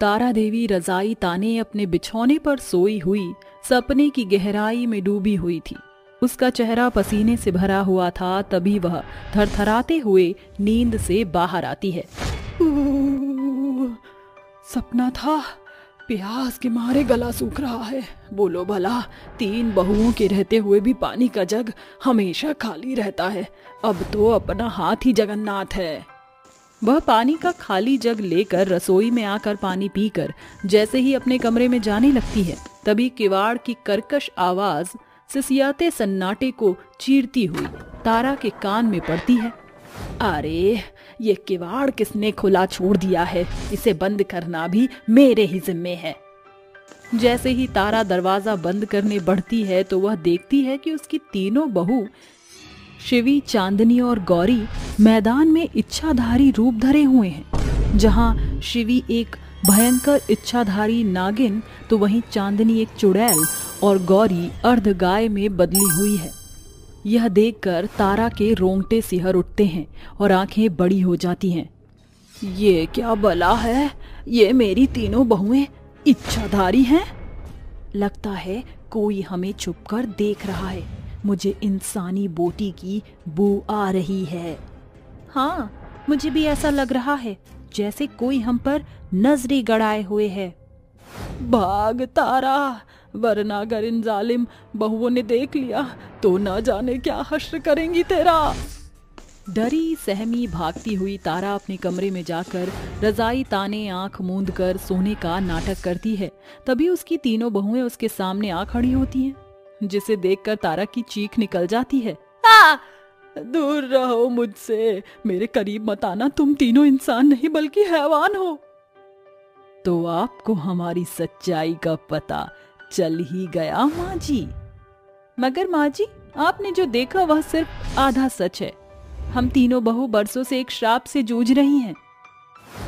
तारा देवी रजाई ताने अपने बिछौने पर सोई हुई सपने की गहराई में डूबी हुई थी। उसका चेहरा पसीने से भरा हुआ था। तभी वह थरथराते हुए नींद से बाहर आती है। सपना था, प्यास के मारे गला सूख रहा है। बोलो भला, 3 बहुओं के रहते हुए भी पानी का जग हमेशा खाली रहता है। अब तो अपना हाथ ही जगन्नाथ है। वह पानी का खाली जग लेकर रसोई में आकर पानी पीकर जैसे ही अपने कमरे में जाने लगती है, तभी किवाड़ की कर्कश आवाज सिसियाते सन्नाटे को चीरती हुई तारा के कान में पड़ती है। अरे, ये किवाड़ किसने खुला छोड़ दिया है? इसे बंद करना भी मेरे ही जिम्मे है। जैसे ही तारा दरवाजा बंद करने बढ़ती है तो वह देखती है कि उसकी तीनों बहू शिवी, चांदनी और गौरी मैदान में इच्छाधारी रूप धरे हुए हैं। जहां शिवी एक भयंकर इच्छाधारी नागिन तो वहीं चांदनी एक चुड़ैल और गौरी अर्ध गाय में बदली हुई है। यह देखकर तारा के रोंगटे सिहर उठते हैं और आंखें बड़ी हो जाती हैं। ये क्या बला है? ये मेरी तीनों बहुएं इच्छाधारी हैं? लगता है कोई हमें छुपकर देख रहा है। मुझे इंसानी बोटी की बू आ रही है। हाँ, मुझे भी ऐसा लग रहा है जैसे कोई हम पर नजरें गड़ाए हुए है। भाग तारा, वरना अगर इन जालिम बहुओं ने देख लिया तो न जाने क्या हश्र करेंगी तेरा। डरी सहमी भागती हुई तारा अपने कमरे में जाकर रजाई ताने आंख मूंद कर सोने का नाटक करती है। तभी उसकी तीनों बहुएं उसके सामने आ खड़ी होती हैं, जिसे देखकर तारा की चीख निकल जाती है। दूर रहो मुझसे, मेरे करीब मत आना। तुम तीनों इंसान नहीं बल्कि हैवान हो। तो आपको हमारी सच्चाई का पता चल ही गया माँ जी। मगर माँ जी, आपने जो देखा वह सिर्फ आधा सच है। हम तीनों बहू बरसों से एक श्राप से जूझ रही हैं।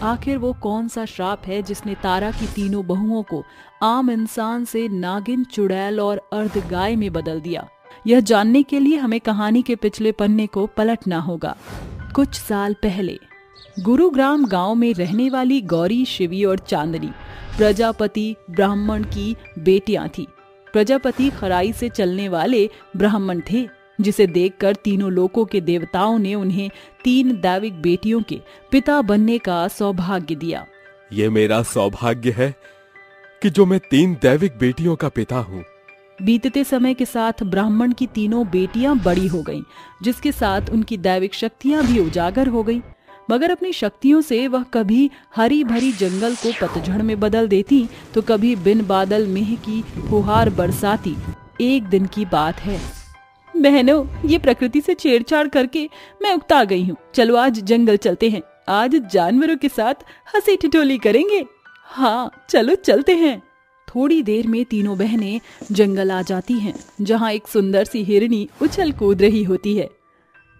आखिर वो कौन सा श्राप है जिसने तारा की तीनों बहुओं को आम इंसान से नागिन, चुड़ैल और अर्ध गाय में बदल दिया? यह जानने के लिए हमें कहानी के पिछले पन्ने को पलटना होगा। कुछ साल पहले गुरुग्राम गांव में रहने वाली गौरी, शिवी और चांदनी प्रजापति ब्राह्मण की बेटियां थी। प्रजापति खराई से चलने वाले ब्राह्मण थे, जिसे देखकर तीनों लोकों के देवताओं ने उन्हें 3 दैविक बेटियों के पिता बनने का सौभाग्य दिया। ये मेरा सौभाग्य है कि जो मैं 3 दैविक बेटियों का पिता हूँ। बीतते समय के साथ ब्राह्मण की तीनों बेटियां बड़ी हो गईं, जिसके साथ उनकी दैविक शक्तियां भी उजागर हो गईं। मगर अपनी शक्तियों से वह कभी हरी भरी जंगल को पतझड़ में बदल देती तो कभी बिन बादल मेह की फुहार बरसाती। एक दिन की बात है। बहनों, ये प्रकृति से छेड़छाड़ करके मैं उकता गई हूँ। चलो आज जंगल चलते हैं। आज जानवरों के साथ हंसी ठिठोली करेंगे। हाँ, चलो चलते हैं। थोड़ी देर में तीनों बहनें जंगल आ जाती हैं, जहाँ एक सुंदर सी हिरनी उछल कूद रही होती है।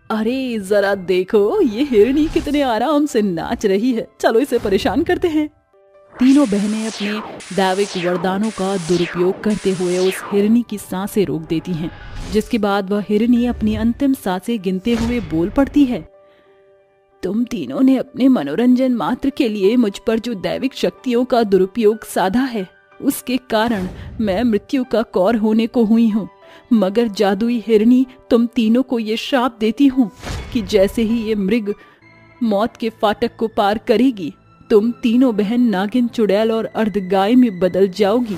अरे जरा देखो, ये हिरनी कितने आराम से नाच रही है। चलो इसे परेशान करते हैं। तीनों बहनें अपने दैविक वरदानों का दुरुपयोग करते हुए उस हिरनी की सांसें रोक देती हैं, जिसके बाद वह हिरनी अपनी अंतिम सांसें गिनते हुए बोल पड़ती है। तुम तीनों ने अपने मनोरंजन मात्र के लिए मुझ पर जो दैविक शक्तियों का दुरुपयोग साधा है, उसके कारण मैं मृत्यु का कौर होने को हुई हूँ। मगर जादुई हिरनी, तुम तीनों को ये श्राप देती हूँ कि जैसे ही ये मृग मौत के फाटक को पार करेगी, तुम तीनों बहन नागिन, चुड़ैल और अर्ध गाय में बदल जाओगी।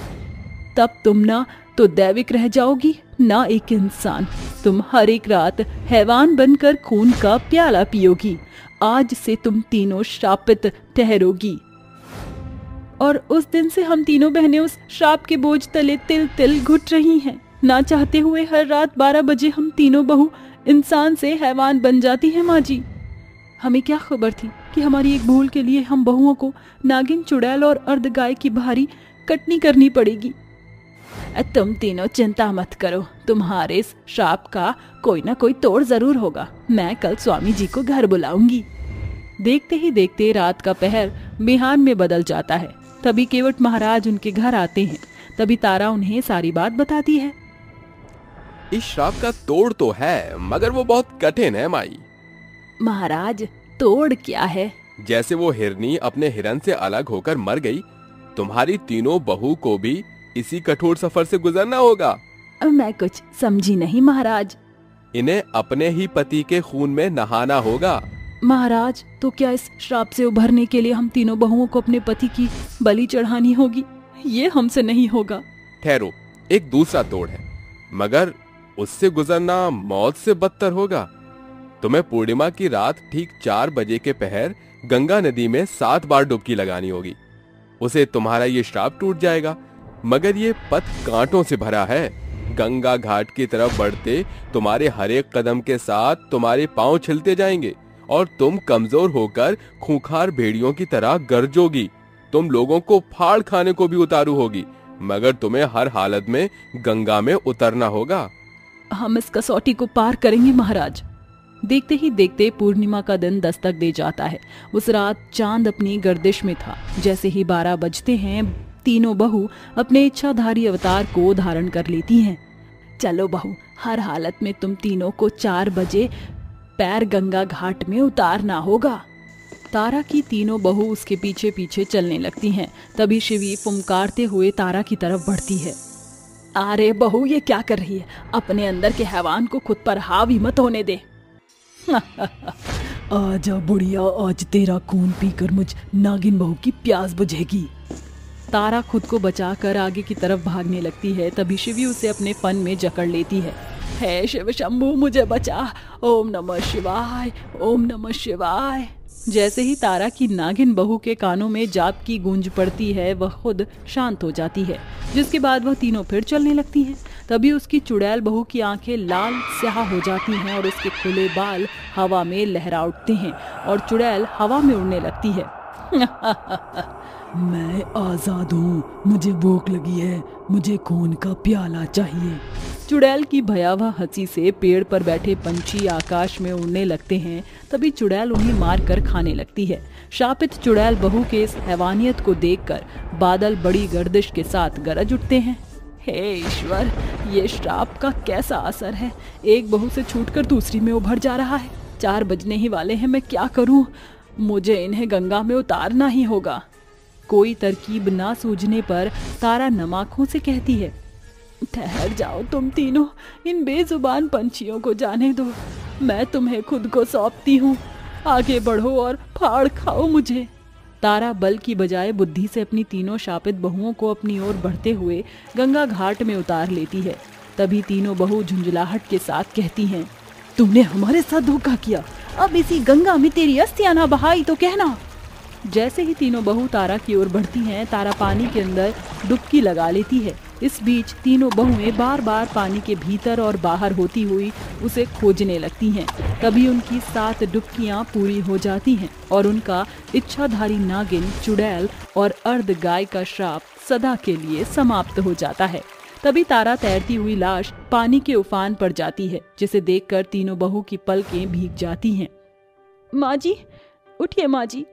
तब तुम ना तो दैविक रह जाओगी, ना एक इंसान। तुम हर एक रात हैवान बनकर खून का प्याला पियोगी। आज से तुम तीनों श्रापित ठहरोगी। और उस दिन से हम तीनों बहनें उस श्राप के बोझ तले तिल तिल घुट रही हैं। ना चाहते हुए हर रात 12 बजे हम तीनों बहू इंसान से हैवान बन जाती हैं। माँ जी, हमें क्या खबर थी कि हमारी एक भूल के लिए हम बहुओं को नागिन, चुड़ैल और अर्ध गाय की भारी कटनी करनी पड़ेगी। तुम तीनों चिंता मत करो, तुम्हारे इस श्राप का कोई ना कोई तोड़ जरूर होगा। मैं कल स्वामी जी को घर बुलाऊंगी। देखते ही देखते रात का पहर बिहान में बदल जाता है। तभी केवट महाराज उनके घर आते हैं। तभी तारा उन्हें सारी बात बताती है। इस श्राप का तोड़ तो है, मगर वो बहुत कठिन है माई। महाराज, तोड़ क्या है? जैसे वो हिरनी अपने हिरन से अलग होकर मर गई, तुम्हारी तीनों बहू को भी इसी कठोर सफर से गुजरना होगा। मैं कुछ समझी नहीं महाराज। इन्हें अपने ही पति के खून में नहाना होगा। महाराज, तो क्या इस श्राप से उभरने के लिए हम तीनों बहुओं को अपने पति की बलि चढ़ानी होगी? ये हमसे नहीं होगा। ठहरो, एक दूसरा तोड़ है, मगर उससे गुजरना मौत से बदतर होगा। तुम्हें पूर्णिमा की रात ठीक 4 बजे के पहर गंगा नदी में 7 बार डुबकी लगानी होगी। उसे तुम्हारा ये श्राप टूट जाएगा, मगर ये पथ कांटों से भरा है। गंगा घाट की तरफ बढ़ते तुम्हारे हर एक कदम के साथ तुम्हारे पांव छिलते जाएंगे और तुम कमजोर होकर खूंखार भेड़ियों की तरह गरजोगी। तुम लोगों को फाड़ खाने को भी उतारू होगी, मगर तुम्हें हर हालत में गंगा में उतरना होगा। हम इस कसौटी को पार करेंगे महाराज। देखते ही देखते पूर्णिमा का दिन दस्तक दे जाता है। उस रात चांद अपनी गर्दिश में था। जैसे ही 12 बजते हैं, तीनों बहू अपने इच्छाधारी अवतार को धारण कर लेती हैं। चलो बहू, हर हालत में तुम तीनों को 4 बजे पैर गंगा घाट में उतारना होगा। तारा की तीनों बहू उसके पीछे पीछे चलने लगती हैं। तभी शिवी फुमकारते हुए तारा की तरफ बढ़ती है। अरे बहू, ये क्या कर रही है? अपने अंदर के हैवान को खुद पर हावी मत होने दे। आजा बुढ़िया, आज तेरा खून पीकर मुझ नागिन बहू की प्यास बुझेगी। तारा खुद को बचाकर आगे की तरफ भागने लगती है। तभी शिवी उसे अपने फन में जकड़ लेती है। हे शिव शंभू, मुझे बचा। ओम नमः शिवाय, ओम नमः शिवाय। जैसे ही तारा की नागिन बहू के कानों में जाप की गूंज पड़ती है, वह खुद शांत हो जाती है, जिसके बाद वह तीनों फिर चलने लगती हैं। तभी उसकी चुड़ैल बहू की आंखें लाल स्याह हो जाती हैं और उसके खुले बाल हवा में लहरा उठते हैं और चुड़ैल हवा में उड़ने लगती है। मैं आजाद हूँ, मुझे भूख लगी है, मुझे खून का प्याला चाहिए। चुड़ैल की भयावह हंसी से पेड़ पर बैठे पंछी आकाश में उड़ने लगते हैं। तभी चुड़ैल उन्हें मार कर खाने लगती है। शापित चुड़ैल बहू के इस हैवानियत को देखकर बादल बड़ी गर्दिश के साथ गरज उठते हैं। हे ईश्वर, ये श्राप का कैसा असर है? एक बहू से छूटकर दूसरी में उभर जा रहा है। 4 बजने ही वाले हैं, मैं क्या करूं? मुझे इन्हें गंगा में उतारना ही होगा। कोई तरकीब ना सूझने पर तारा नम आंखों से कहती है, ठहर जाओ तुम तीनों, इन बेजुबान पंछियों को जाने दो। मैं तुम्हें खुद को सौंपती हूँ। आगे बढ़ो और फाड़ खाओ मुझे। तारा बल की बजाय बुद्धि से अपनी तीनों शापित बहुओं को अपनी ओर बढ़ते हुए गंगा घाट में उतार लेती है। तभी तीनों बहू झुंझलाहट के साथ कहती हैं, तुमने हमारे साथ धोखा किया। अब इसी गंगा में तेरी अस्थियां ना बहाई तो कहना। जैसे ही तीनों बहू तारा की ओर बढ़ती हैं, तारा पानी के अंदर डुबकी लगा लेती है। इस बीच तीनों बहुएं बार बार पानी के भीतर और बाहर होती हुई उसे खोजने लगती हैं। तभी उनकी 7 डुबकियां पूरी हो जाती हैं और उनका इच्छाधारी नागिन, चुड़ैल और अर्ध गाय का श्राप सदा के लिए समाप्त हो जाता है। तभी तारा तैरती हुई लाश पानी के उफान पर जाती है, जिसे देखकर तीनों बहू की पलकें भीग जाती हैं। माँ जी, उठिए माँ जी,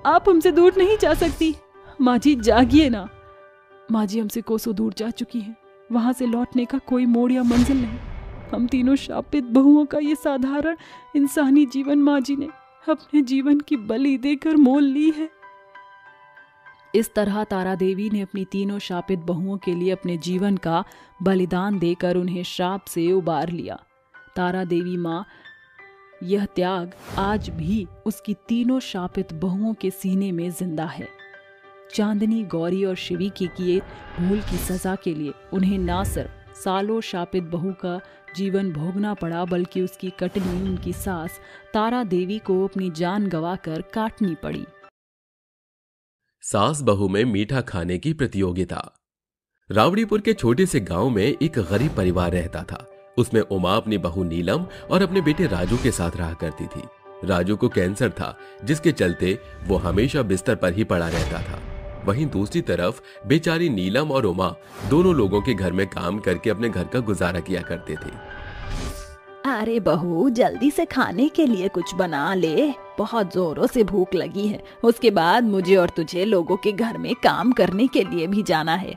आप हमसे दूर नहीं जा सकती। माँ जी जागिए ना। माँ जी हमसे कोसों दूर जा चुकी हैं, वहां से लौटने का कोई मोड़ या मंजिल नहीं। हम तीनों शापित बहुओं का ये साधारण इंसानी जीवन माँ जी ने अपने जीवन की बलि देकर मोल ली है। इस तरह तारा देवी ने अपनी तीनों शापित बहुओं के लिए अपने जीवन का बलिदान देकर उन्हें श्राप से उबार लिया। तारा देवी माँ, यह त्याग आज भी उसकी तीनों शापित बहुओं के सीने में जिंदा है। चांदनी, गौरी और शिवी की किए भूल की सजा के लिए उन्हें ना सिर्फ सालों शापित बहू का जीवन भोगना पड़ा, बल्कि उसकी कटनी उनकी सास तारा देवी को अपनी जान गंवाकर काटनी पड़ी। सास बहू में मीठा खाने की प्रतियोगिता। रावड़ीपुर के छोटे से गांव में एक गरीब परिवार रहता था। उसमें उमा अपनी बहू नीलम और अपने बेटे राजू के साथ रहा करती थी। राजू को कैंसर था, जिसके चलते वो हमेशा बिस्तर पर ही पड़ा रहता था। वहीं दूसरी तरफ बेचारी नीलम और उमा दोनों लोगों के घर में काम करके अपने घर का गुजारा किया करते थे। अरे बहू, जल्दी से खाने के लिए कुछ बना ले, बहुत जोरों से भूख लगी है। उसके बाद मुझे और तुझे लोगों के घर में काम करने के लिए भी जाना है।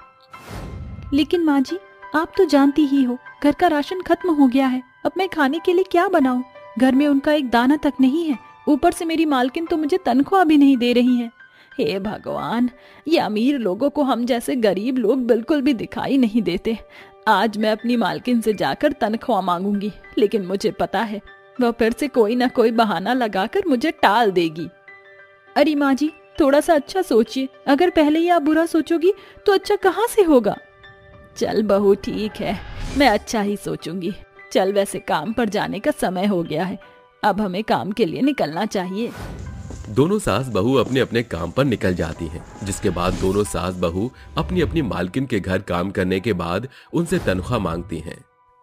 लेकिन माँ जी, आप तो जानती ही हो, घर का राशन खत्म हो गया है। अब मैं खाने के लिए क्या बनाऊं? घर में उनका एक दाना तक नहीं है। ऊपर से मेरी मालकिन तो मुझे तनख्वाह भी नहीं दे रही है। हे भगवान, ये अमीर लोगों को हम जैसे गरीब लोग बिल्कुल भी दिखाई नहीं देते। आज मैं अपनी मालकिन से जाकर तनख्वाह मांगूंगी, लेकिन मुझे पता है वह फिर से कोई ना कोई बहाना लगाकर मुझे टाल देगी। अरे माँ जी, थोड़ा सा अच्छा सोचिए। अगर पहले ही आप बुरा सोचोगी तो अच्छा कहाँ से होगा। चल बहू, ठीक है, मैं अच्छा ही सोचूंगी। चल, वैसे काम पर जाने का समय हो गया है, अब हमें काम के लिए निकलना चाहिए। दोनों सास बहू अपने अपने काम पर निकल जाती हैं, जिसके बाद दोनों सास बहू अपनी अपनी मालकिन के घर काम करने के बाद उनसे तनख्वाह मांगती हैं।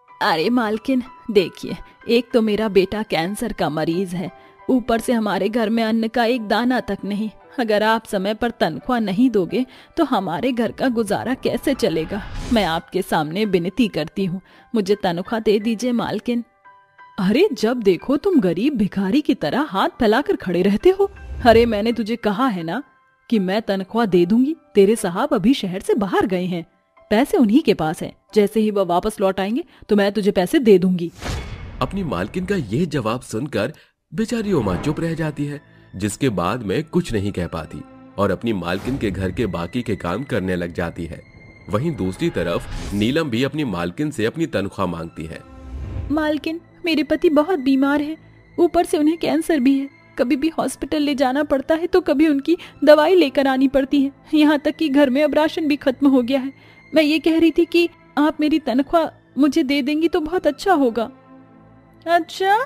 अरे मालकिन, देखिए, एक तो मेरा बेटा कैंसर का मरीज है, ऊपर से हमारे घर में अन्न का एक दाना तक नहीं। अगर आप समय पर तनख्वाह नहीं दोगे तो हमारे घर का गुजारा कैसे चलेगा। मैं आपके सामने विनती करती हूँ, मुझे तनख्वाह दे दीजिए मालकिन। अरे जब देखो तुम गरीब भिखारी की तरह हाथ फैलाकर खड़े रहते हो। अरे मैंने तुझे कहा है ना कि मैं तनख्वाह दे दूंगी। तेरे साहब अभी शहर से बाहर गए हैं, पैसे उन्हीं के पास हैं। जैसे ही वह वापस लौट आएंगे तो मैं तुझे पैसे दे दूंगी। अपनी मालकिन का यह जवाब सुनकर बेचारी उमा चुप रह जाती है, जिसके बाद में कुछ नहीं कह पाती और अपनी मालकिन के घर के बाकी के काम करने लग जाती है। वहीं दूसरी तरफ नीलम भी अपनी मालकिन से अपनी तनख्वाह मांगती है। मालकिन, मेरे पति बहुत बीमार है, ऊपर से उन्हें कैंसर भी है। कभी भी हॉस्पिटल ले जाना पड़ता है तो कभी उनकी दवाई लेकर आनी पड़ती है। यहाँ तक कि घर में अब राशन भी खत्म हो गया है। मैं ये कह रही थी कि आप मेरी तनख्वाह मुझे दे देंगी तो बहुत अच्छा होगा। अच्छा,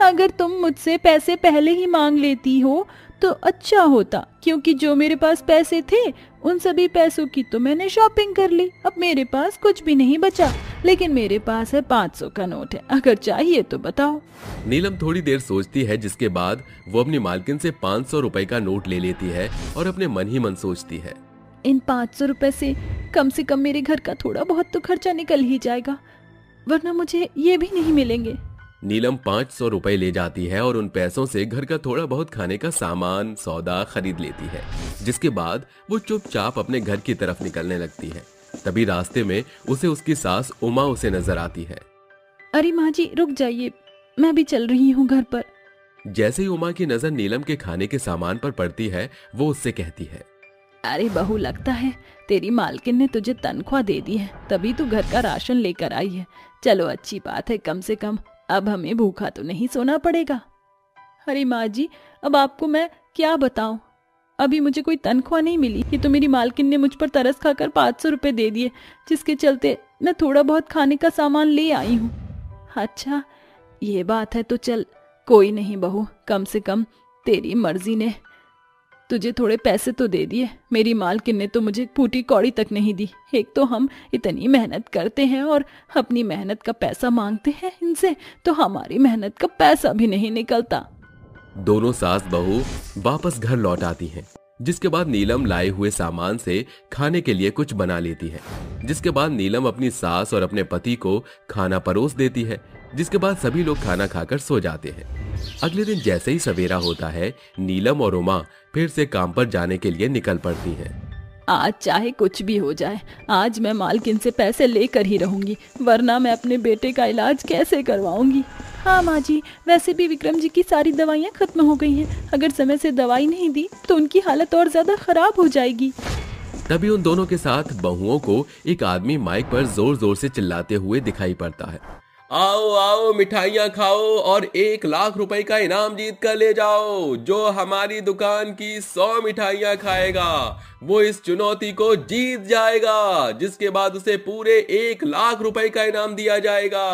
अगर तुम मुझसे पैसे पहले ही मांग लेती हो तो अच्छा होता, क्योंकि जो मेरे पास पैसे थे उन सभी पैसों की तो मैंने शॉपिंग कर ली। अब मेरे पास कुछ भी नहीं बचा, लेकिन मेरे पास है 500 का नोट है, अगर चाहिए तो बताओ। नीलम थोड़ी देर सोचती है, जिसके बाद वो अपनी मालकिन से 500 रुपए का नोट ले लेती है और अपने मन ही मन सोचती है, इन 500 रुपए से कम मेरे घर का थोड़ा बहुत तो खर्चा निकल ही जाएगा, वरना मुझे ये भी नहीं मिलेंगे। नीलम 500 रुपए ले जाती है और उन पैसों से घर का थोड़ा बहुत खाने का सामान सौदा खरीद लेती है, जिसके बाद वो चुपचाप अपने घर की तरफ निकलने लगती है। तभी रास्ते में उसे उसकी सास उमा उसे नजर आती है। अरे माँ जी, रुक जाइए, मैं भी चल रही हूँ घर पर। जैसे ही उमा की नजर नीलम के खाने के सामान पर पड़ती है, वो उससे कहती है, अरे बहू, लगता है तेरी मालकिन ने तुझे तनख्वाह दे दी है, तभी तू घर का राशन लेकर आई है। चलो अच्छी बात है, कम से कम अब हमें भूखा तो नहीं सोना पड़ेगा। अरे माँ जी, अब आपको मैं क्या बताऊं, अभी मुझे कोई तनख्वाह नहीं मिली। ये तो मेरी मालकिन ने मुझ पर तरस खाकर 500 रुपए दे दिए, जिसके चलते मैं थोड़ा बहुत खाने का सामान ले आई हूँ। अच्छा, ये बात है तो चल, कोई नहीं बहू, कम से कम तेरी मर्जी ने तुझे थोड़े पैसे तो दे दिए। मेरी मालकिन ने तो मुझे फूटी कौड़ी तक नहीं दी। एक तो हम इतनी मेहनत करते हैं और अपनी मेहनत का पैसा मांगते हैं इनसे, तो हमारी मेहनत का पैसा भी नहीं निकलता। दोनों सास बहू वापस घर लौट आती हैं, जिसके बाद नीलम लाए हुए सामान से खाने के लिए कुछ बना लेती है। जिसके बाद नीलम अपनी सास और अपने पति को खाना परोस देती है, जिसके बाद सभी लोग खाना खाकर सो जाते हैं। अगले दिन जैसे ही सवेरा होता है, नीलम और उमा फिर से काम पर जाने के लिए निकल पड़ती हैं। आज चाहे कुछ भी हो जाए, आज मैं मालकिन से पैसे लेकर ही रहूंगी, वरना मैं अपने बेटे का इलाज कैसे करवाऊंगी। हाँ माँ जी, वैसे भी विक्रम जी की सारी दवाइयाँ खत्म हो गई हैं। अगर समय से दवाई नहीं दी तो उनकी हालत और ज्यादा खराब हो जाएगी। तभी उन दोनों के साथ बहुओं को एक आदमी माइक पर जोर जोर से चिल्लाते हुए दिखाई पड़ता है, आओ आओ, मिठाइयाँ खाओ और 1 लाख रुपए का इनाम जीत कर ले जाओ। जो हमारी दुकान की 100 मिठाइयाँ खाएगा वो इस चुनौती को जीत जाएगा, जिसके बाद उसे पूरे 1 लाख रुपए का इनाम दिया जाएगा।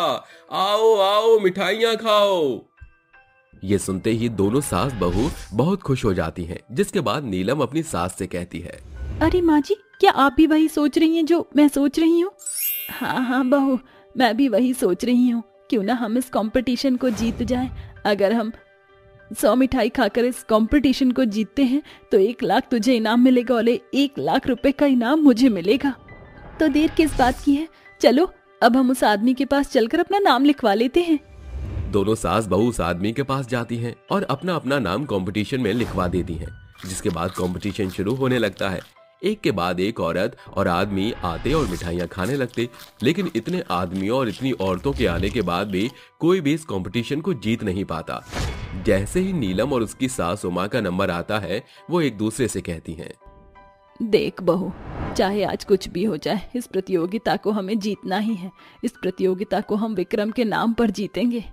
आओ आओ, मिठाइयाँ खाओ। ये सुनते ही दोनों सास बहू बहुत खुश हो जाती हैं, जिसके बाद नीलम अपनी सास से कहती है, अरे माँ जी, क्या आप भी वही सोच रही हैं जो मैं सोच रही हूँ? हाँ हाँ बहू, मैं भी वही सोच रही हूँ। क्यों ना हम इस कंपटीशन को जीत जाएं। अगर हम 100 मिठाई खाकर इस कंपटीशन को जीतते हैं तो 1 लाख तुझे इनाम मिलेगा और 1 लाख रुपए का इनाम मुझे मिलेगा। तो देर किस बात की है, चलो अब हम उस आदमी के पास चलकर अपना नाम लिखवा लेते हैं। दोनों सास बहू उस आदमी के पास जाती हैं और अपना अपना नाम कंपटीशन में लिखवा देती हैं। जिसके बाद कंपटीशन शुरू होने लगता है। एक के बाद एक औरत और आदमी आते और मिठाइयाँ खाने लगते, लेकिन इतने आदमियों और इतनी औरतों के आने के बाद भी कोई भी इस कंपटीशन को जीत नहीं पाता। जैसे ही नीलम और उसकी सास उमा का नंबर आता है, वो एक दूसरे से कहती हैं, देख बहू, चाहे आज कुछ भी हो जाए, इस प्रतियोगिता को हमें जीतना ही है। इस प्रतियोगिता को हम विक्रम के नाम पर जीतेंगे।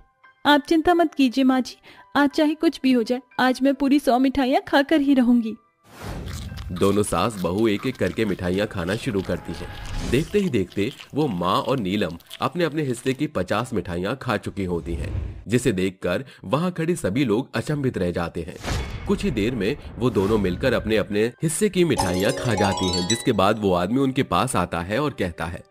आप चिंता मत कीजिए माँ जी, आज चाहे कुछ भी हो जाए, आज मैं पूरी 100 मिठाइयाँ खाकर ही रहूंगी। दोनों सास बहू एक एक करके मिठाइयाँ खाना शुरू करती हैं। देखते ही देखते वो माँ और नीलम अपने अपने हिस्से की 50 मिठाइयाँ खा चुकी होती हैं, जिसे देखकर वहां खड़े सभी लोग अचंभित रह जाते हैं। कुछ ही देर में वो दोनों मिलकर अपने अपने हिस्से की मिठाइयाँ खा जाती हैं, जिसके बाद वो आदमी उनके पास आता है और कहता है,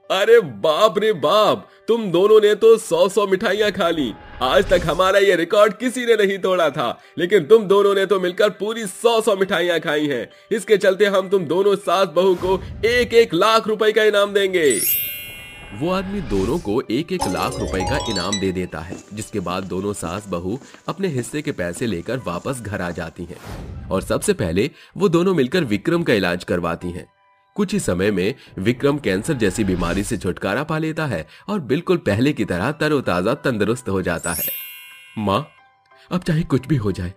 अरे बाप रे बाप, तुम दोनों ने तो 100 मिठाइयाँ खा ली। आज तक हमारा ये रिकॉर्ड किसी ने नहीं तोड़ा था, लेकिन तुम दोनों ने तो मिलकर पूरी 100 मिठाइयाँ खाई हैं। इसके चलते हम तुम दोनों सास बहू को 1-1 लाख रुपए का इनाम देंगे। वो आदमी दोनों को 1-1 लाख रुपए का इनाम दे देता है, जिसके बाद दोनों सास बहू अपने हिस्से के पैसे लेकर वापस घर आ जाती हैं और सबसे पहले वो दोनों मिलकर विक्रम का इलाज करवाती हैं। कुछ ही समय में विक्रम कैंसर जैसी बीमारी से छुटकारा पा लेता है और बिल्कुल पहले की तरह तरोताजा तंदुरुस्त हो जाता है। माँ, अब चाहे कुछ भी हो जाए,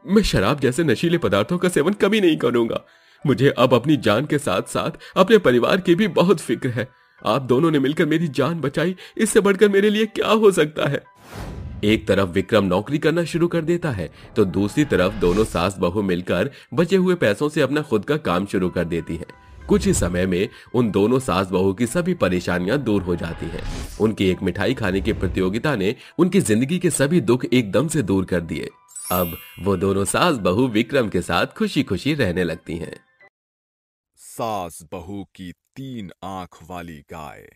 मैं शराब जैसे नशीले पदार्थों का सेवन कभी नहीं करूंगा। मुझे अब अपनी जान के साथ साथ अपने परिवार की भी बहुत फिक्र है। आप दोनों ने मिलकर मेरी जान बचाई, इससे बढ़कर मेरे लिए क्या हो सकता है। एक तरफ विक्रम नौकरी करना शुरू कर देता है, तो दूसरी तरफ दोनों सास बहू मिलकर बचे हुए पैसों से अपना खुद का काम शुरू कर देती हैं। कुछ ही समय में उन दोनों सास बहू की सभी परेशानियां दूर हो जाती हैं। उनकी एक मिठाई खाने की प्रतियोगिता ने उनकी जिंदगी के सभी दुख एकदम से दूर कर दिए। अब वो दोनों सास बहू विक्रम के साथ खुशी खुशी रहने लगती हैं। सास बहू की 3 आंख वाली गाय।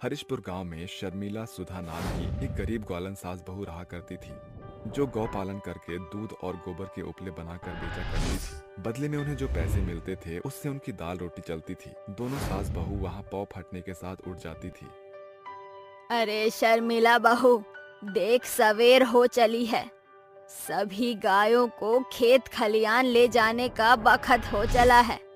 हरिशपुर गांव में शर्मिला सुधा नाम की एक गरीब ग्वालन सास बहू रहा करती थी, जो गौ पालन करके दूध और गोबर के उपले बनाकर बेचा करती थी। बदले में उन्हें जो पैसे मिलते थे, उससे उनकी दाल रोटी चलती थी। दोनों सास बहू वहां पौ फटने के साथ उठ जाती थी। अरे शर्मिला बहू, देख सवेर हो चली है। सभी गायों को खेत खलियान ले जाने का बखत हो चला है।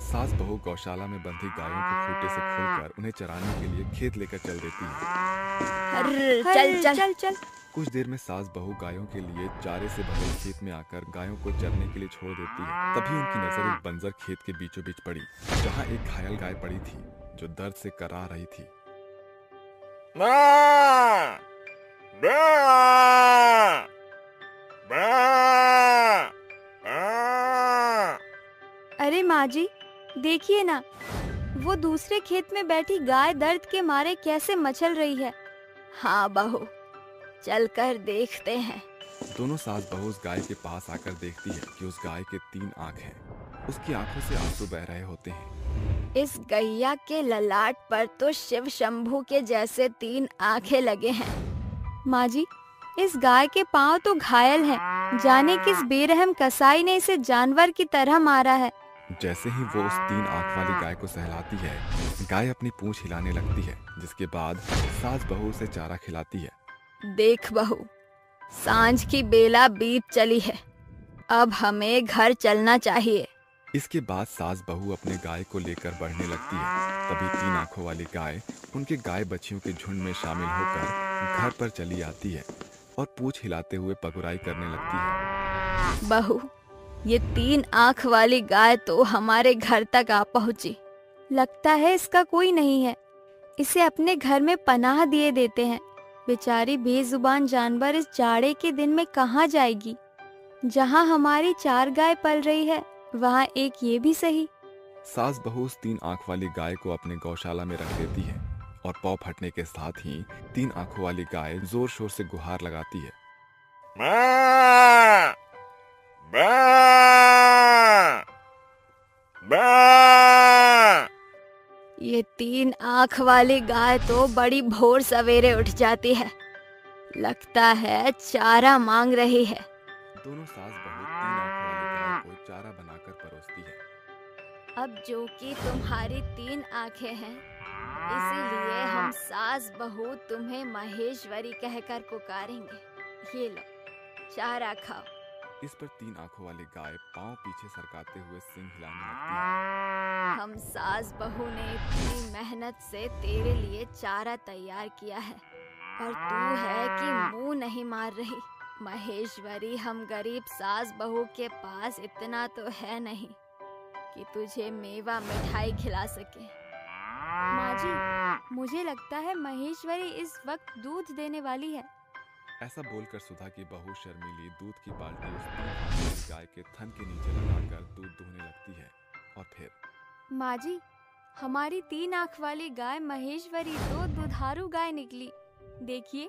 सास बहू गौशाला में बंधी गायों के खूंटे से खोलकर उन्हें चराने के लिए खेत लेकर चल देती है। चल चल चल चल। कुछ देर में सास बहू गायों के लिए चारे से भरे खेत में आकर गायों को चरने के लिए छोड़ देती है। तभी उनकी नजर एक बंजर खेत के बीचों बीच पड़ी, जहाँ एक घायल गाय पड़ी थी, जो दर्द से करा रही थी। अरे माँ जी, देखिए ना, वो दूसरे खेत में बैठी गाय दर्द के मारे कैसे मचल रही है। हाँ बहू, चलकर देखते हैं। दोनों सास बहू उस गाय के पास आकर देखती है कि उस गाय के 3 आंख हैं। उसकी आंखों से आंसू बह रहे होते हैं। इस गैया के ललाट पर तो शिव शंभू के जैसे 3 आंखें लगे हैं। माँ जी, इस गाय के पांव तो घायल हैं। जाने किस बेरहम कसाई ने इसे जानवर की तरह मारा है। जैसे ही वो उस 3 आंख वाली गाय को सहलाती है, गाय अपनी पूंछ हिलाने लगती है, जिसके बाद सास बहू उसे चारा खिलाती है। देख बहू, सांझ की बेला बीत चली है, अब हमें घर चलना चाहिए। इसके बाद सास बहू अपने गाय को लेकर बढ़ने लगती है। तभी 3 आंखों वाली गाय उनके गाय बच्चियों के झुंड में शामिल होकर घर पर चली आती है और पूंछ हिलाते हुए पगुराई करने लगती है। बहू, ये 3 आंख वाली गाय तो हमारे घर तक आ पहुंची। लगता है इसका कोई नहीं है। इसे अपने घर में पनाह दिए देते हैं। बेचारी बेजुबान जानवर इस जाड़े के दिन में कहाँ जाएगी। जहाँ हमारी 4 गाय पल रही है, वहाँ एक ये भी सही। सास बहू उस 3 आंख वाली गाय को अपने गौशाला में रख देती है और पौ फटने के साथ ही 3 आंखों वाली गाय जोर शोर से गुहार लगाती है। बा! बा! बा! ये 3 आंख वाली गाय तो बड़ी भोर सवेरे उठ जाती है। लगता है चारा मांग रही है। दोनों सास बहू 3 आंख वाली गाय को चारा बनाकर परोसती है। अब जो कि तुम्हारी 3 आंखें हैं, इसीलिए हम सास बहू तुम्हें महेश्वरी कहकर पुकारेंगे। ये लो, चारा खाओ। इस पर 3 आंखों वाली गाय पांव पीछे सरकाते हुए सिंग हिलाने लगती है। हम सास बहू ने इतनी मेहनत से तेरे लिए चारा तैयार किया है और तू है कि मुंह नहीं मार रही। महेश्वरी, हम गरीब सास बहू के पास इतना तो है नहीं कि तुझे मेवा मिठाई खिला सके। माँ जी, मुझे लगता है महेश्वरी इस वक्त दूध देने वाली है। ऐसा बोलकर सुधा की बहू शर्मिली दूध की बाल्टी उस 3 आंखों वाली गाय के थन के नीचे लगाकर दूध दूहने लगती है। और फिर माँ जी, हमारी 3 आंख वाली गाय महेश्वरी तो दुधारू गाय निकली। देखिए,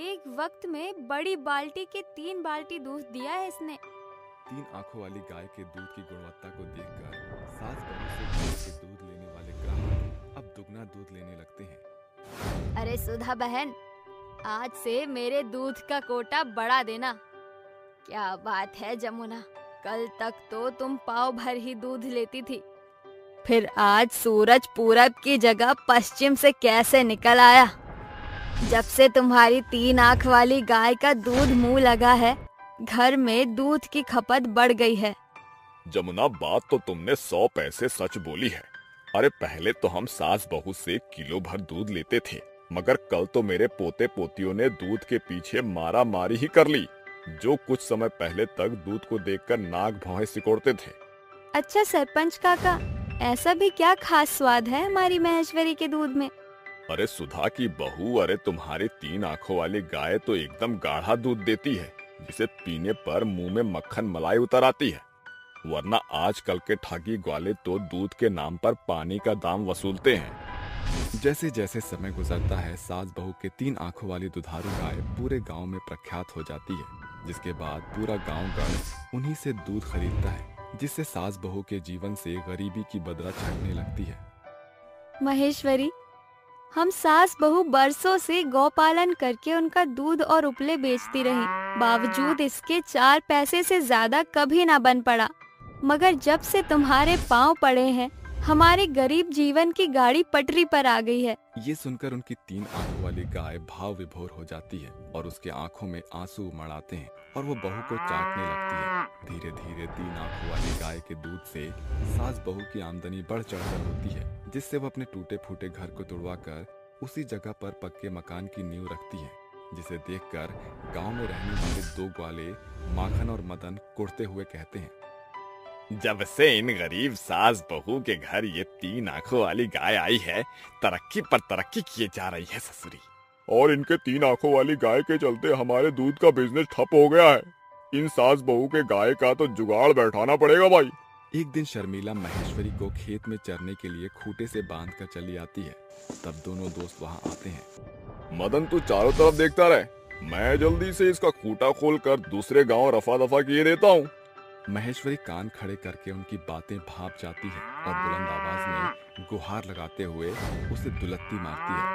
एक वक्त में बड़ी बाल्टी के 3 बाल्टी दूध दिया है इसने। 3 आंखों वाली गाय के दूध की गुणवत्ता को देखकर सास बहू से गाय के दूध लेने वाले ग्राहक अब दुगना दूध लेने लगते हैं। अरे सुधा बहन, आज से मेरे दूध का कोटा बढ़ा देना। क्या बात है जमुना, कल तक तो तुम पाव भर ही दूध लेती थी, फिर आज सूरज पूरब की जगह पश्चिम से कैसे निकल आया? जब से तुम्हारी 3 आंख वाली गाय का दूध मुंह लगा है, घर में दूध की खपत बढ़ गई है। जमुना, बात तो तुमने 100 पैसे सच बोली है। अरे पहले तो हम सास बहू से किलो भर दूध लेते थे, मगर कल तो मेरे पोते पोतियों ने दूध के पीछे मारा मारी ही कर ली, जो कुछ समय पहले तक दूध को देखकर नाक भौहें सिकोड़ते थे। अच्छा सरपंच काका, ऐसा भी क्या खास स्वाद है हमारी महेश्वरी के दूध में? अरे सुधा की बहू, अरे तुम्हारी 3 आंखों वाली गाय तो एकदम गाढ़ा दूध देती है, जिसे पीने पर मुंह में मक्खन मलाई उतर आती है। वरना आजकल के ठगी ग्वाले तो दूध के नाम पर पानी का दाम वसूलते हैं। जैसे जैसे समय गुजरता है, सास बहू के 3 आंखों वाली दुधारू गाय पूरे गांव में प्रख्यात हो जाती है, जिसके बाद पूरा गांव गढ़ उन्हीं से दूध खरीदता है, जिससे सास बहू के जीवन से गरीबी की बदरा छटने लगती है। महेश्वरी, हम सास बहू बरसों से गौपालन करके उनका दूध और उपले बेचती रही, बावजूद इसके 4 पैसे से ज्यादा कभी ना बन पड़ा। मगर जब से तुम्हारे पांव पड़े हैं, हमारे गरीब जीवन की गाड़ी पटरी पर आ गई है। ये सुनकर उनकी 3 आंखों वाली गाय भाव विभोर हो जाती है और उसके आंखों में आंसू उमड़ आते हैं और वो बहू को चाटने लगती है। धीरे धीरे 3 आंखों वाली गाय के दूध से सास बहू की आमदनी बढ़ चढ़कर होती है, जिससे वो अपने टूटे फूटे घर को तुड़वा कर उसी जगह पर पक्के मकान की नींव रखती है, जिसे देखकर गांव में रहने वाले 2 ग्वाले माखन और मदन कुड़ते हुए कहते हैं, जब से इन गरीब सास बहू के घर ये 3 आंखों वाली गाय आई है, तरक्की पर तरक्की किए जा रही है ससुरी। और इनके 3 आंखों वाली गाय के चलते हमारे दूध का बिजनेस ठप हो गया है। इन सास बहू के गाय का तो जुगाड़ बैठाना पड़ेगा भाई। एक दिन शर्मिला महेश्वरी को खेत में चरने के लिए खूंटे से बांध कर चली आती है। तब दोनों दोस्त वहाँ आते हैं। मदन, तू चारों तरफ देखता रहे, मैं जल्दी से इसका खूंटा खोलकर दूसरे गांव रफा दफा किए देता हूँ। महेश्वरी कान खड़े करके उनकी बातें भाप जाती है और बुलंद आवाज में गुहार लगाते हुए उसे दुलत्ती मारती है।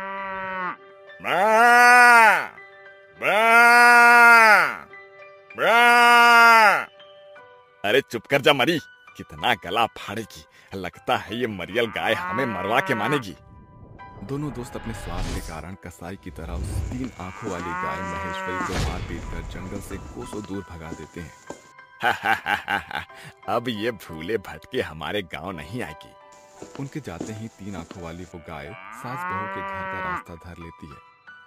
ब्रा! ब्रा! ब्रा! अरे चुप कर जा मरी, कितना गला फाड़ेगी। लगता है ये मरियल गाय हमें मरवा के मानेगी। दोनों दोस्त अपने स्वार्थ के कारण कसाई की तरह उस 3 आंखों वाली गाय महेश्वरी को मार पीट कर जंगल से कोसों दूर भगा देते हैं। अब ये भूले भटके हमारे गांव नहीं आएगी। उनके जाते ही 3 आंखों वाली वो गाय सास बहू के घर का रास्ता धर लेती है।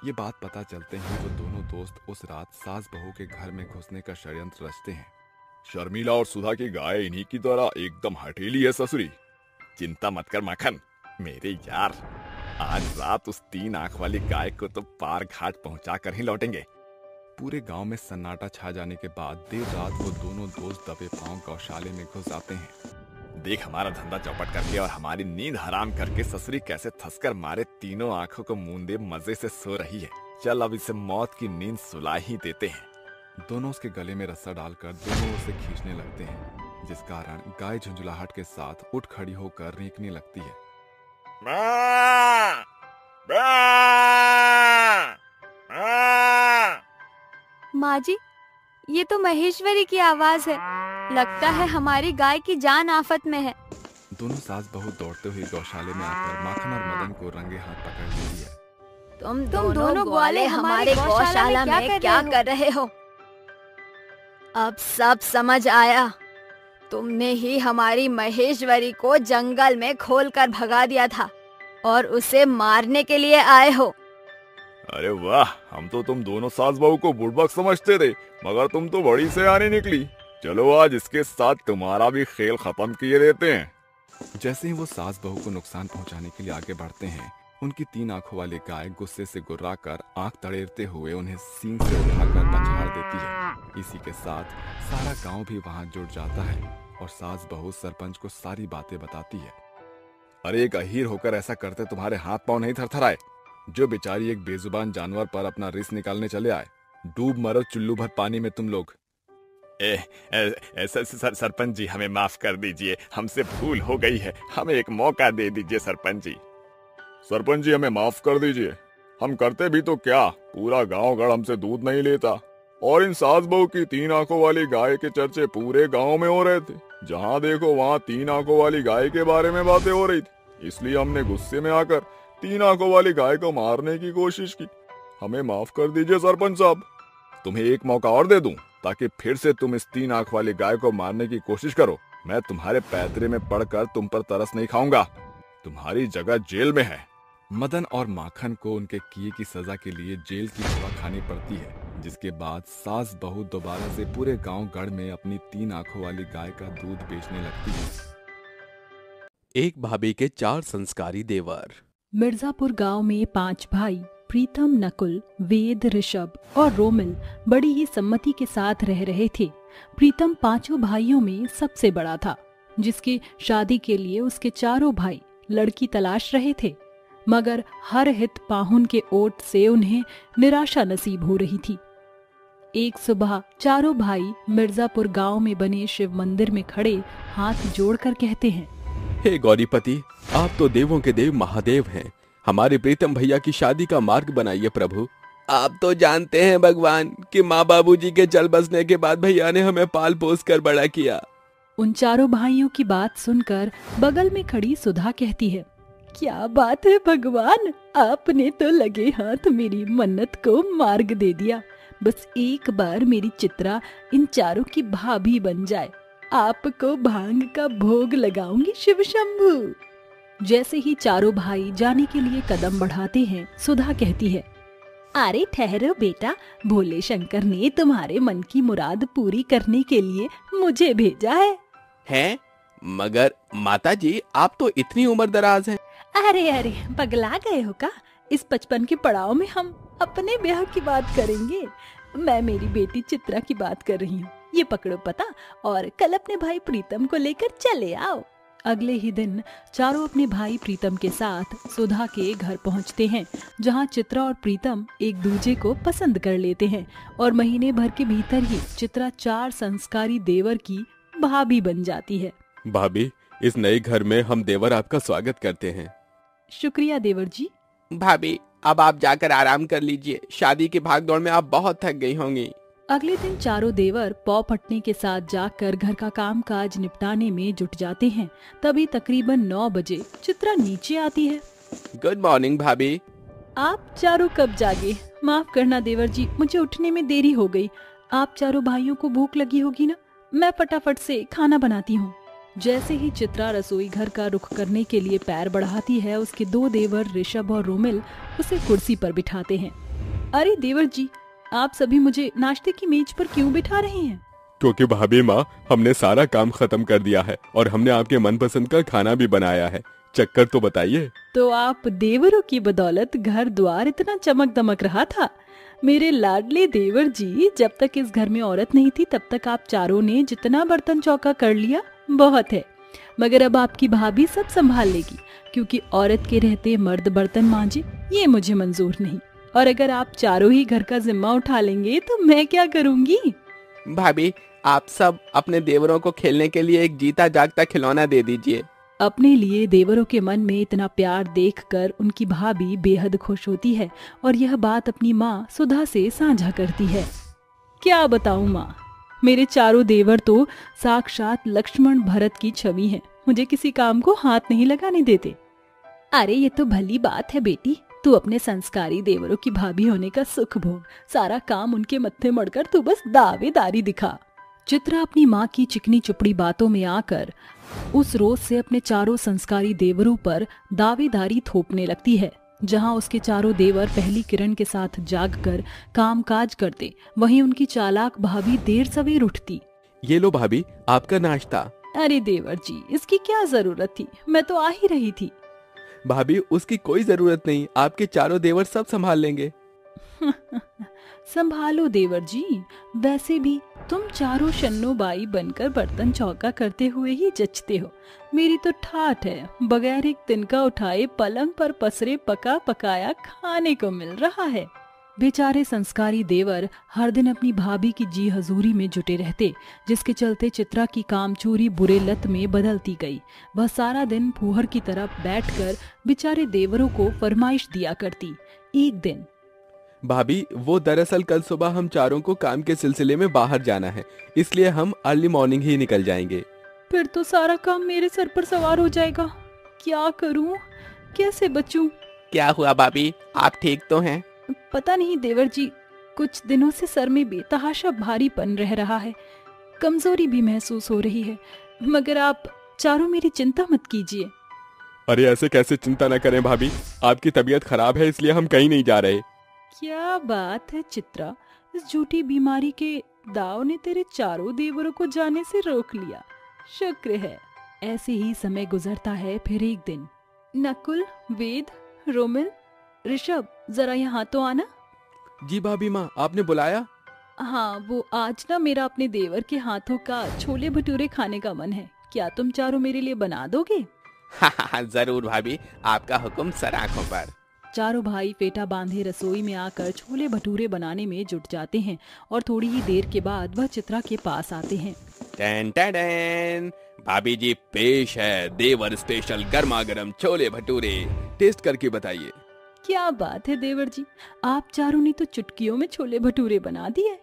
ये बात पता चलते ही वो दोनों दोस्त उस रात सास बहू के घर में घुसने का षड्यंत्र रचते हैं। शर्मिला और सुधा की गाय इन्हीं की तरह एकदम हठीली है ससुरी। चिंता मत कर माखन, मेरे यार, आज रात उस 3 आंख वाली गाय को तो पार घाट पहुंचा कर ही लौटेंगे। पूरे गांव में सन्नाटा छा जाने के बाद देर रात वो दोनों दोस्त दबे पांव गौशाले में घुस आते हैं। देख हमारा धंधा चौपट करके और हमारी नींद हराम करके ससुरी कैसे थसकर मारे तीनों आंखों को मूंदे मजे से सो रही है। चल अब इसे मौत की नींद सुला ही देते हैं। दोनों उसके गले में रस्सा डालकर दोनों उसे खींचने लगते हैं, जिस कारण गाय झुंझुलाहट के साथ उठ खड़ी होकर रेंकने लगती है। ब्रा! ब्रा! ब्रा! माँ जी, ये तो महेश्वरी की आवाज है। लगता है हमारी गाय की जान आफत में है। दोनों सास बहू दौड़ते हुए गौशाले में आकर माखन और मदन को रंगे हाथ पकड़ लेती है। तुम दोनों ग्वाले हमारे गौशाला में क्या कर रहे हो? अब सब समझ आया। तुमने ही हमारी महेश्वरी को जंगल में खोलकर भगा दिया था और उसे मारने के लिए आए हो। अरे वाह, हम तो तुम दोनों सास बहू को बुड़बक समझते थे, मगर तुम तो बड़ी सयानी निकली। चलो आज इसके साथ तुम्हारा भी खेल खत्म किए देते हैं। जैसे ही वो सास बहू को नुकसान पहुंचाने के लिए आगे बढ़ते हैं, उनकी 3 आंखों वाली गाय गुस्से से गुर्राकर आंख तड़ेरते हुए उन्हें सींग से उठाकर पछाड़ देती है। इसी के साथ सारा गांव भी वहां जुट जाता है और सास बहू सरपंच को सारी बातें बताती है। अरे एक अहीर होकर ऐसा करते तुम्हारे हाथ पांव नहीं थरथराए? जो बेचारी एक बेजुबान जानवर पर अपना रिस निकालने चले आए। डूब मरो चुल्लू भर पानी में तुम लोग। सरपंच जी, हमें माफ कर दीजिए, हमसे भूल हो गई है, हमें एक मौका दे दीजिए सरपंच जी। सरपंच जी, हमें माफ कर दीजिए। हम करते भी तो क्या, पूरा गांव गढ़ हमसे दूध नहीं लेता। और इन सास बहू की 3 आंखों वाली गाय के चर्चे पूरे गांव में हो रहे थे। जहां देखो वहां 3 आंखों वाली गाय के बारे में बातें हो रही थी। इसलिए हमने गुस्से में आकर 3 आंखों वाली गाय को मारने की कोशिश की। हमें माफ कर दीजिए सरपंच साहब। तुम्हें एक मौका और दे दूं ताकि फिर से तुम इस 3 आंख वाली गाय को मारने की कोशिश करो। मैं तुम्हारे पैतरे में पड़कर तुम पर तरस नहीं खाऊंगा। तुम्हारी जगह जेल में है। मदन और माखन को उनके किए की सजा के लिए जेल की हवा खानी पड़ती है, जिसके बाद सास बहू दोबारा से पूरे गांव गढ़ में अपनी 3 आंखों वाली गाय का दूध बेचने लगती है। एक भाभी के 4 संस्कारी देवर। मिर्जापुर गांव में 5 भाई प्रीतम, नकुल, वेद, ऋषभ और रोमिल बड़ी ही सम्मति के साथ रह रहे थे। प्रीतम 5 भाइयों में सबसे बड़ा था, जिसकी शादी के लिए उसके 4 भाई लड़की तलाश रहे थे, मगर हर हित पाहुन के ओट से उन्हें निराशा नसीब हो रही थी। एक सुबह 4 भाई मिर्जापुर गांव में बने शिव मंदिर में खड़े हाथ जोड़कर कहते हैं, हे गौरीपति, आप तो देवों के देव महादेव हैं। हमारे प्रीतम भैया की शादी का मार्ग बनाइए प्रभु। आप तो जानते हैं भगवान कि माँ बाबूजी के चल बसने के बाद भैया ने हमें पाल पोस कर बड़ा किया। उन 4 भाइयों की बात सुनकर बगल में खड़ी सुधा कहती है, क्या बात है भगवान, आपने तो लगे हाथ मेरी मन्नत को मार्ग दे दिया। बस एक बार मेरी चित्रा इन 4 की भाभी बन जाए, आपको भांग का भोग लगाऊंगी शिव शंभू। जैसे ही 4 भाई जाने के लिए कदम बढ़ाते हैं, सुधा कहती है, अरे ठहरो बेटा, भोले शंकर ने तुम्हारे मन की मुराद पूरी करने के लिए मुझे भेजा है। हैं? मगर माताजी, आप तो इतनी उम्र दराज हैं। अरे पगला गए हो का? इस 55 के पड़ाव में हम अपने ब्याह की बात करेंगे। मैं मेरी बेटी चित्रा की बात कर रही हूँ। ये पकड़ो पता और कल अपने भाई प्रीतम को लेकर चले आओ। अगले ही दिन 4 अपने भाई प्रीतम के साथ सुधा के घर पहुँचते हैं, जहाँ चित्रा और प्रीतम एक दूजे को पसंद कर लेते हैं और महीने भर के भीतर ही चित्रा 4 संस्कारी देवर की भाभी बन जाती है। भाभी, इस नए घर में हम देवर आपका स्वागत करते हैं। शुक्रिया देवर जी। भाभी, अब आप जाकर आराम कर लीजिए। शादी की भागदौड़ में आप बहुत थक गई होंगी। अगले दिन 4 देवर पौ पटने के साथ जाकर घर का काम काज निपटाने में जुट जाते हैं। तभी तकरीबन 9 बजे चित्रा नीचे आती है। गुड मॉर्निंग भाभी। आप 4 कब जागे? माफ करना देवर जी, मुझे उठने में देरी हो गई। आप 4 भाइयों को भूख लगी होगी ना, मैं फटाफट से खाना बनाती हूँ। जैसे ही चित्रा रसोई घर का रुख करने के लिए पैर बढ़ाती है, उसके 2 देवर ऋषभ और रोमिल उसे कुर्सी पर बिठाते हैं। अरे देवर जी, आप सभी मुझे नाश्ते की मेज पर क्यों बिठा रहे हैं? क्योंकि भाभी माँ, हमने सारा काम खत्म कर दिया है और हमने आपके मनपसंद का खाना भी बनाया है। चक्कर तो बताइए। तो आप देवरों की बदौलत घर द्वार इतना चमक दमक रहा था। मेरे लाडले देवर जी, जब तक इस घर में औरत नहीं थी तब तक आप 4 ने जितना बर्तन चौका कर लिया बहुत है, मगर अब आपकी भाभी सब संभाल लेगी, क्योंकि औरत के रहते मर्द बर्तन मांजे ये मुझे मंजूर नहीं। और अगर आप 4 ही घर का जिम्मा उठा लेंगे तो मैं क्या करूंगी? भाभी, आप सब अपने देवरों को खेलने के लिए एक जीता जागता खिलौना दे दीजिए। अपने लिए देवरों के मन में इतना प्यार देखकर उनकी भाभी बेहद खुश होती है और यह बात अपनी माँ सुधा से साझा करती है। क्या बताऊं माँ, मेरे 4 देवर तो साक्षात लक्ष्मण भरत की छवि हैं। मुझे किसी काम को हाथ नहीं लगाने देते। अरे ये तो भली बात है बेटी, तू अपने संस्कारी देवरों की भाभी होने का सुख भोग। सारा काम उनके मत्थे मड़कर तू बस दावेदारी दिखा। चित्रा अपनी माँ की चिकनी चुपड़ी बातों में आकर उस रोज से अपने चारों संस्कारी देवरों पर दावेदारी थोपने लगती है। जहाँ उसके चारों देवर पहली किरण के साथ जागकर कामकाज करते, वहीं उनकी चालाक भाभी देर सवेर उठती। ये लो भाभी, आपका नाश्ता। अरे देवर जी, इसकी क्या जरूरत थी, मैं तो आ ही रही थी। भाभी उसकी कोई जरूरत नहीं, आपके चारों देवर सब संभाल लेंगे। संभालो देवर जी, वैसे भी तुम चारों शन्नोबाई बनकर बर्तन चौका करते हुए ही जचते हो। मेरी तो ठाठ है, बगैर एक तिनका उठाए पलंग पर पसरे पका पकाया खाने को मिल रहा है। बेचारे संस्कारी देवर हर दिन अपनी भाभी की जी हजूरी में जुटे रहते, जिसके चलते चित्रा की कामचोरी बुरे लत में बदलती गई। वह सारा दिन फूहर की तरफ बैठकर बेचारे देवरों को फरमाइश दिया करती। एक दिन, भाभी वो दरअसल कल सुबह हम चारों को काम के सिलसिले में बाहर जाना है, इसलिए हम अर्ली मॉर्निंग ही निकल जाएंगे। फिर तो सारा काम मेरे सर पर सवार हो जाएगा। क्या करूं, कैसे बचूं? क्या हुआ भाभी, आप ठीक तो हैं? पता नहीं देवर जी, कुछ दिनों से सर में बेतहाशा भारीपन रह रहा है, कमजोरी भी महसूस हो रही है। मगर आप चारों मेरी चिंता मत कीजिए। अरे ऐसे कैसे चिंता न करें भाभी, आपकी तबीयत खराब है इसलिए हम कहीं नहीं जा रहे। क्या बात है चित्रा, इस झूठी बीमारी के दाव ने तेरे चारों देवरों को जाने से रोक लिया, शुक्र है। ऐसे ही समय गुजरता है। फिर एक दिन, नकुल, वेद, रोमिल, ऋषभ, जरा यहाँ तो आना। जी भाभी माँ, आपने बुलाया? हाँ, वो आज ना मेरा अपने देवर के हाथों का छोले भटूरे खाने का मन है। क्या तुम चारों मेरे लिए बना दोगे? हाँ जरूर भाभी, आपका हुक्म सर आंखों पर। चारों भाई फेटा बांधे रसोई में आकर छोले भटूरे बनाने में जुट जाते हैं और थोड़ी ही देर के बाद वह चित्रा के पास आते हैं। टेन टेन टेन, भाभी जी पेश है देवर स्पेशल गर्मा गर्म छोले भटूरे, टेस्ट करके बताइए। क्या बात है देवर जी, आप चारों ने तो चुटकियों में छोले भटूरे बना दिए।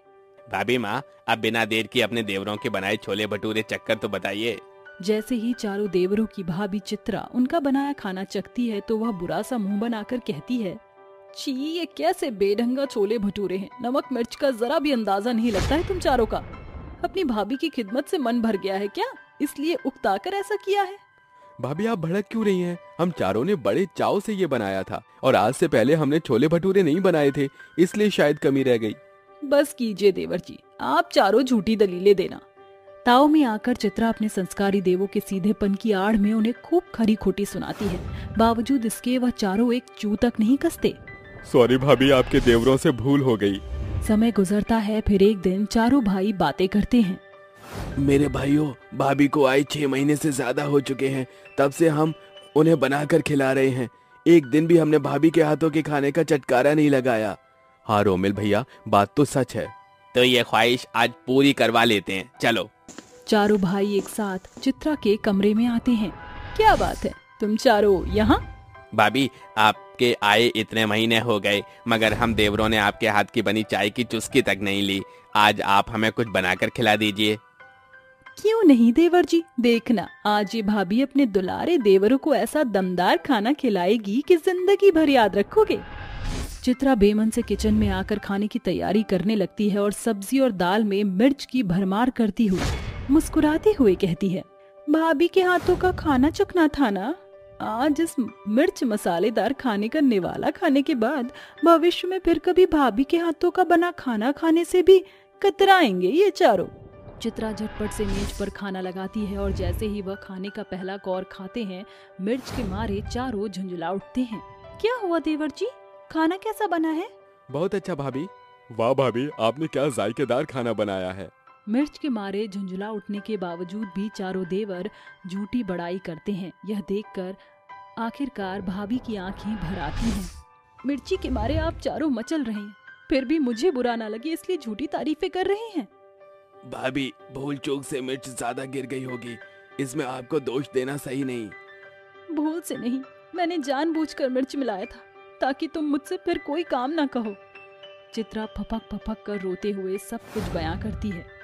भाभी माँ, अब बिना देर की अपने देवरों के बनाए छोले भटूरे चक्कर तो बताइए। जैसे ही चारों देवरों की भाभी चित्रा उनका बनाया खाना चखती है तो वह बुरा सा मुंह बनाकर कहती है, छी, ये कैसे बेढंगा छोले भटूरे हैं, नमक मिर्च का जरा भी अंदाजा नहीं लगता है तुम चारों का। अपनी भाभी की खिदमत से मन भर गया है क्या, इसलिए उकताकर ऐसा किया है? भाभी आप भड़क क्यों रही हैं? हम चारों ने बड़े चाव से ये बनाया था और आज से पहले हमने छोले भटूरे नहीं बनाए थे, इसलिए शायद कमी रह गई। बस कीजिए देवर जी, आप चारों झूठी दलीलें देना। ताव में आकर चित्रा अपने संस्कारी देवों के सीधेपन की आड़ में उन्हें खूब खरी खोटी सुनाती है। बावजूद इसके वह चारों एक चू तक नहीं कसते। सॉरी भाभी, आपके देवरों से भूल हो गई। समय गुजरता है। फिर एक दिन चारों भाई बातें करते हैं। मेरे भाइयों, भाभी को आए 6 महीने से ज्यादा हो चुके हैं, तब से हम उन्हें बनाकर खिला रहे हैं। एक दिन भी हमने भाभी के हाथों के खाने का चटकारा नहीं लगाया। हाँ रोमिल भैया, बात तो सच है। तो ये ख्वाहिश आज पूरी करवा लेते हैं, चलो। चारों भाई एक साथ चित्रा के कमरे में आते हैं। क्या बात है, तुम चारों यहाँ? भाभी, आपके आए इतने महीने हो गए, मगर हम देवरों ने आपके हाथ की बनी चाय की चुस्की तक नहीं ली। आज आप हमें कुछ बनाकर खिला दीजिए। क्यों नहीं देवर जी, देखना आज ये भाभी अपने दुलारे देवरों को ऐसा दमदार खाना खिलाएगी कि जिंदगी भर याद रखोगे। चित्रा बेमन से किचन में आकर खाने की तैयारी करने लगती है और सब्जी और दाल में मिर्च की भरमार करती हुई मुस्कुराते हुए कहती है, भाभी के हाथों का खाना चखना था ना। आज इस मिर्च मसालेदार खाने का निवाला खाने के बाद भविष्य में फिर कभी भाभी के हाथों का बना खाना खाने से भी कतराएंगे ये चारों। चित्रा झटपट से मेज पर खाना लगाती है और जैसे ही वह खाने का पहला कौर खाते हैं, मिर्च के मारे चारों झुंझला उठते हैं। क्या हुआ देवर जी, खाना कैसा बना है? बहुत अच्छा भाभी। वाह भाभी, आपने क्या जायकेदार खाना बनाया है। मिर्च के मारे झुंझला उठने के बावजूद भी चारों देवर झूठी बड़ाई करते हैं। यह देखकर आखिरकार भाभी की आंखें भर आती हैं। मिर्ची के मारे आप चारों मचल रहे हैं, फिर भी मुझे बुरा ना लगे इसलिए झूठी तारीफें कर रहे हैं। भाभी, भूल चूक से मिर्च ज्यादा गिर गई होगी, इसमें आपको दोष देना सही नहीं। भूल से नहीं, मैंने जानबूझकर मिर्च मिलाया था ताकि तुम मुझसे फिर कोई काम ना कहो। चित्रा फपक फपक कर रोते हुए सब कुछ बयां करती है।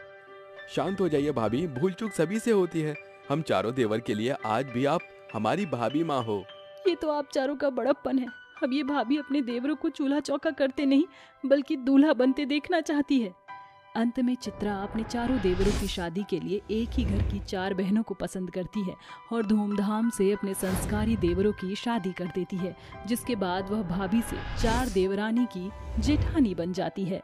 शांत हो जाइए भाभी, भूल चूक सभी से होती है। हम चारों देवर के लिए आज भी आप हमारी भाभी माँ हो। ये तो आप चारों का बड़प्पन है। अब ये भाभी अपने देवरों को चूल्हा चौका करते नहीं बल्कि दूल्हा बनते देखना चाहती है। अंत में चित्रा अपने चारों देवरों की शादी के लिए एक ही घर की 4 बहनों को पसंद करती है और धूमधाम से अपने संस्कारी देवरों की शादी कर देती है, जिसके बाद वह भाभी से 4 देवरानी की जेठानी बन जाती है।